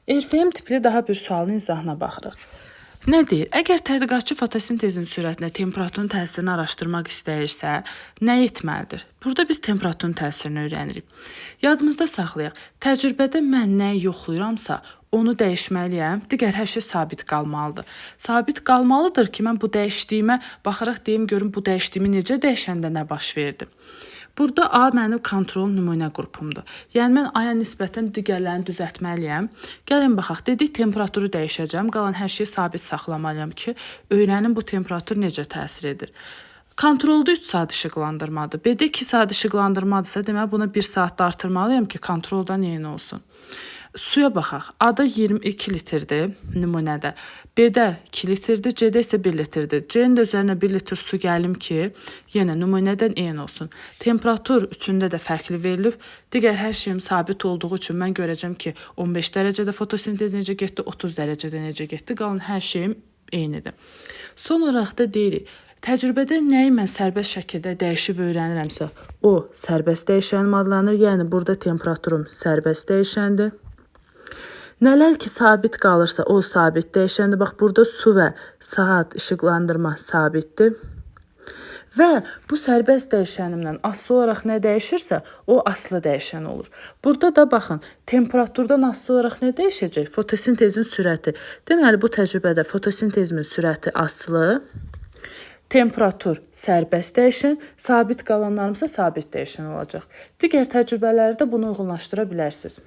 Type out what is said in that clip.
RFM tipli daha bir sualın izahına baxırıq. Nə deyir? Əgər tədqiqatçı fotosintezin sürətinə temperaturun təsirini araşdırmaq istəyirsə, nə etməlidir? Burada biz temperaturun təsirini öyrənirik. Yadımızda saxlayaq. Təcrübədə mən nəyi yoxlayıramsa, onu dəyişməliyəm. Digər hər şey sabit qalmalıdır. Sabit qalmalıdır ki, mən bu dəyişdiyimə baxaraq deyim, görüm bu dəyişdiyimi necə dəyişəndə nə baş verdi. Burada A mənim kontrol nümunə qrupumdur. Yəni mən A-ya nisbətən digərlərini düzəltməliyəm. Gəlin baxaq. Dedik temperaturu dəyişəcəm. Qalan hər şeyi sabit saxlamalıyam ki, öyrənim bu temperatur necə təsir edir. Kontrolda 3 saat işıqlandırmadır. B-də 2 saat işıqlandırmadırsa, deməli buna 1 saat da artırmalıyam ki, kontrolda yeni olsun. Suya baxaq. A-da 22 litrdir nümunədə. B-də 2 litrdir, C-də isə 1 litrdir. C-nin də üzərinə 1 litr su gəlim ki, yenə nümunədən eyni olsun. Temperatur üçündə də fərqli verilib. Digər hər şeyim sabit olduğu üçün mən görəcəm ki, 15 dərəcədə fotosintez necə getdi, 30 dərəcədə necə getdi. Qalan hər şeyim eynidir. Son olaraq da deyirik, təcrübədə nəyi mən sərbəst şəkildə dəyişib öyrənirəmsə, o sərbəst dəyişənim adlanır. Yəni burada temperaturum sərbəst dəyişəndir. Nələr ki sabit qalırsa, o sabit dəyişəndir. Bax, burada su və saat işıqlandırma sabitdir. Və bu sərbəst dəyişənimdən asılı olaraq nə dəyişirsə, o asılı dəyişən olur. Burada da baxın, temperaturdan asılı olaraq nə dəyişəcək? Fotosintezin sürəti. Deməli, bu təcrübədə fotosintezimin sürəti asılı, temperatur sərbəst dəyişən, sabit qalanlarımsa sabit dəyişən olacaq. Digər təcrübələrdə bunu uyğunlaşdıra bilərsiniz.